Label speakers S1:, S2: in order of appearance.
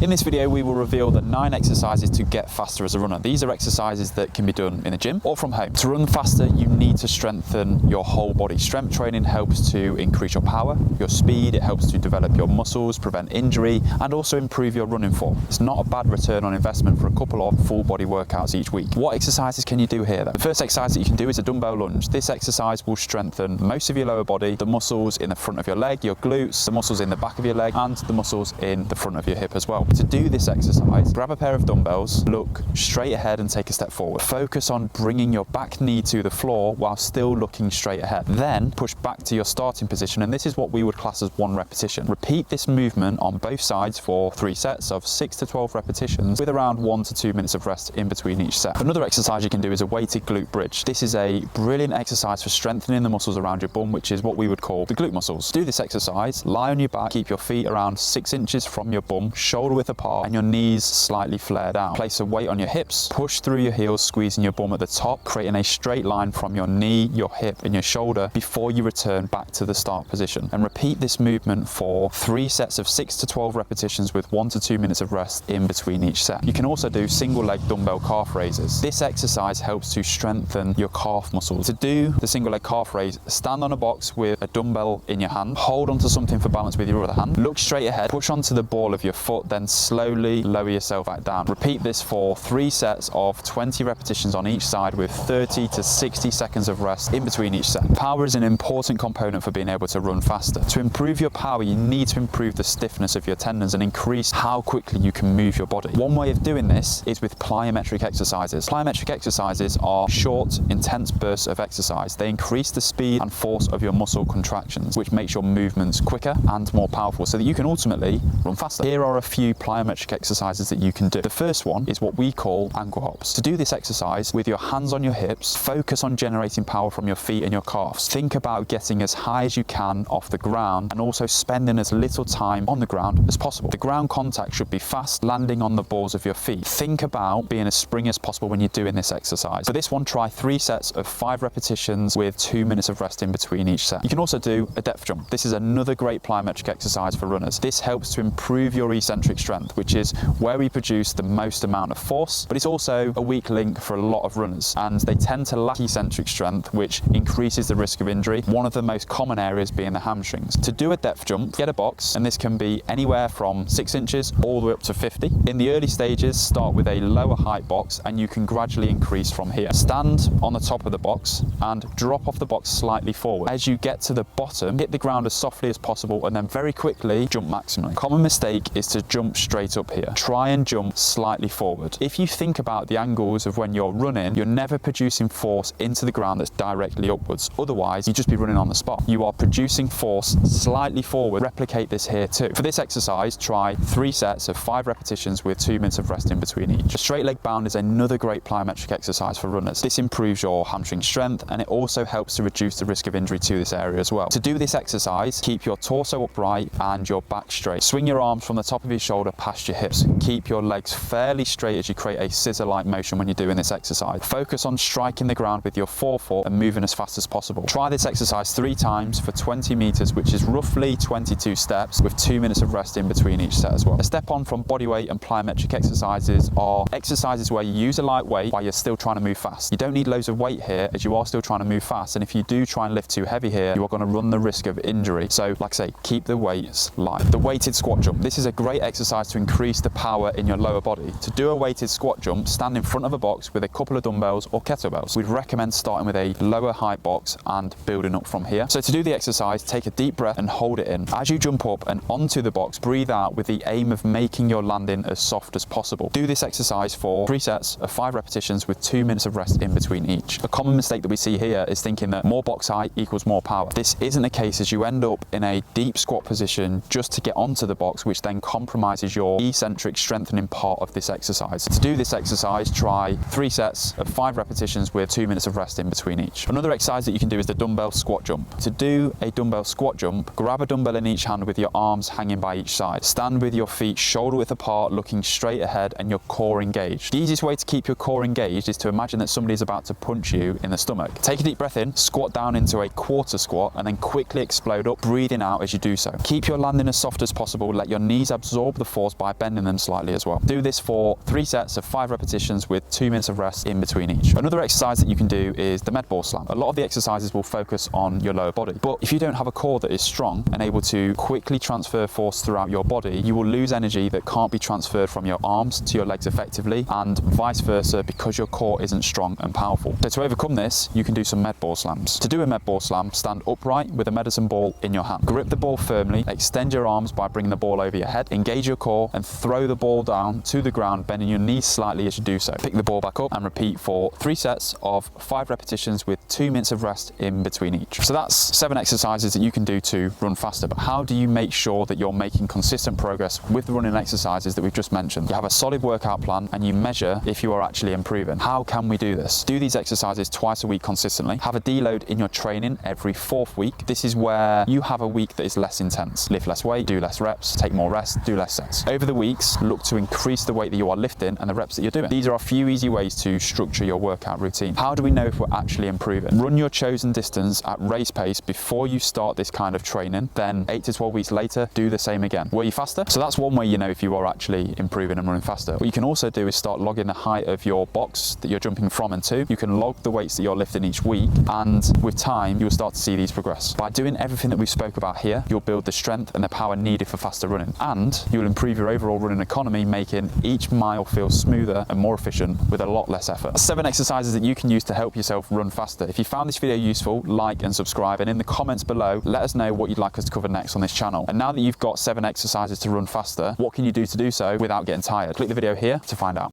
S1: In this video, we will reveal the 9 exercises to get faster as a runner. These are exercises that can be done in the gym or from home. To run faster, you need to strengthen your whole body. Strength training helps to increase your power, your speed, it helps to develop your muscles, prevent injury, and also improve your running form. It's not a bad return on investment for a couple of full body workouts each week. What exercises can you do here then? The first exercise that you can do is a dumbbell lunge. This exercise will strengthen most of your lower body, the muscles in the front of your leg, your glutes, the muscles in the back of your leg, and the muscles in the front of your hip as well. To do this exercise, grab a pair of dumbbells, look straight ahead and take a step forward. Focus on bringing your back knee to the floor while still looking straight ahead. Then push back to your starting position, and this is what we would class as 1 repetition. Repeat this movement on both sides for 3 sets of 6 to 12 repetitions with around 1 to 2 minutes of rest in between each set. Another exercise you can do is a weighted glute bridge. This is a brilliant exercise for strengthening the muscles around your bum, which is what we would call the glute muscles. To do this exercise, lie on your back, keep your feet around 6 inches from your bum, shoulder width apart, and your knees slightly flare down. Place a weight on your hips, push through your heels, squeezing your bum at the top, creating a straight line from your knee, your hip, and your shoulder before you return back to the start position. And repeat this movement for 3 sets of 6 to 12 repetitions with 1 to 2 minutes of rest in between each set. You can also do single leg dumbbell calf raises. This exercise helps to strengthen your calf muscles. To do the single leg calf raise, stand on a box with a dumbbell in your hand, hold onto something for balance with your other hand, look straight ahead, push onto the ball of your foot, then slowly lower yourself back down. Repeat this for 3 sets of 20 repetitions on each side with 30 to 60 seconds of rest in between each set. Power is an important component for being able to run faster. To improve your power, you need to improve the stiffness of your tendons and increase how quickly you can move your body. One way of doing this is with plyometric exercises. Plyometric exercises are short, intense bursts of exercise. They increase the speed and force of your muscle contractions, which makes your movements quicker and more powerful so that you can ultimately run faster. Here are a few plyometric exercises that you can do. The first one is what we call ankle hops. To do this exercise with your hands on your hips, focus on generating power from your feet and your calves. Think about getting as high as you can off the ground and also spending as little time on the ground as possible. The ground contact should be fast, landing on the balls of your feet. Think about being as springy as possible when you're doing this exercise. For this one, try 3 sets of 5 repetitions with 2 minutes of rest in between each set. You can also do a depth jump. This is another great plyometric exercise for runners. This helps to improve your eccentric strength, which is where we produce the most amount of force, but it's also a weak link for a lot of runners, and they tend to lack eccentric strength, which increases the risk of injury, one of the most common areas being the hamstrings. To do a depth jump, get a box, and this can be anywhere from 6 inches all the way up to 50. In the early stages, start with a lower height box, and you can gradually increase from here. Stand on the top of the box and drop off the box slightly forward. As you get to the bottom, hit the ground as softly as possible, and then very quickly jump maximally. Common mistake is to jump straight up here. Try and jump slightly forward. If you think about the angles of when you're running, you're never producing force into the ground that's directly upwards. Otherwise, you'd just be running on the spot. You are producing force slightly forward. Replicate this here too. For this exercise, try 3 sets of 5 repetitions with 2 minutes of rest in between each. A straight leg bound is another great plyometric exercise for runners. This improves your hamstring strength, and it also helps to reduce the risk of injury to this area as well. To do this exercise, keep your torso upright and your back straight. Swing your arms from the top of your shoulder past your hips. Keep your legs fairly straight as you create a scissor-like motion when you're doing this exercise. Focus on striking the ground with your forefoot and moving as fast as possible. Try this exercise 3 times for 20 meters, which is roughly 22 steps with 2 minutes of rest in between each set as well. A step on from bodyweight and plyometric exercises are exercises where you use a light weight while you're still trying to move fast. You don't need loads of weight here as you are still trying to move fast, and if you do try and lift too heavy here, you are going to run the risk of injury. So like I say, keep the weights light. The weighted squat jump. This is a great exercise to increase the power in your lower body. To do a weighted squat jump, stand in front of a box with a couple of dumbbells or kettlebells. We'd recommend starting with a lower height box and building up from here. So to do the exercise, take a deep breath and hold it in. As you jump up and onto the box, breathe out with the aim of making your landing as soft as possible. Do this exercise for 3 sets of 5 repetitions with 2 minutes of rest in between each. A common mistake that we see here is thinking that more box height equals more power. This isn't the case, as you end up in a deep squat position just to get onto the box, which then compromises your eccentric strengthening part of this exercise. To do this exercise, try 3 sets of 5 repetitions with 2 minutes of rest in between each. Another exercise that you can do is the dumbbell squat jump. To do a dumbbell squat jump, grab a dumbbell in each hand with your arms hanging by each side. Stand with your feet shoulder width apart, looking straight ahead and your core engaged. The easiest way to keep your core engaged is to imagine that somebody's about to punch you in the stomach. Take a deep breath in, squat down into a quarter squat, and then quickly explode up, breathing out as you do so. Keep your landing as soft as possible, let your knees absorb the force by bending them slightly as well. Do this for 3 sets of 5 repetitions with 2 minutes of rest in between each. Another exercise that you can do is the med ball slam. A lot of the exercises will focus on your lower body, but if you don't have a core that is strong and able to quickly transfer force throughout your body, you will lose energy that can't be transferred from your arms to your legs effectively, and vice versa, because your core isn't strong and powerful. So to overcome this, you can do some med ball slams. To do a med ball slam, stand upright with a medicine ball in your hand. Grip the ball firmly, extend your arms by bringing the ball over your head, engage your core and throw the ball down to the ground, bending your knees slightly as you do so. Pick the ball back up and repeat for 3 sets of 5 repetitions with 2 minutes of rest in between each. So that's 7 exercises that you can do to run faster. But how do you make sure that you're making consistent progress with the running exercises that we've just mentioned? You have a solid workout plan and you measure if you are actually improving. How can we do this? Do these exercises twice a week consistently. Have a deload in your training every 4th week. This is where you have a week that is less intense. Lift less weight, do less reps, take more rest, do less sets. Over the weeks, look to increase the weight that you are lifting and the reps that you're doing. These are a few easy ways to structure your workout routine. How do we know if we're actually improving? Run your chosen distance at race pace before you start this kind of training. Then 8 to 12 weeks later, do the same again. Were you faster? So that's one way you know if you are actually improving and running faster. What you can also do is start logging the height of your box that you're jumping from and to. You can log the weights that you're lifting each week, and with time, you'll start to see these progress. By doing everything that we spoke about here, you'll build the strength and the power needed for faster running, and you'll improve your overall running economy, making each mile feel smoother and more efficient with a lot less effort. 7 exercises that you can use to help yourself run faster. If you found this video useful, like and subscribe, and in the comments below, let us know what you'd like us to cover next on this channel. And now that you've got 7 exercises to run faster, what can you do to do so without getting tired? Click the video here to find out.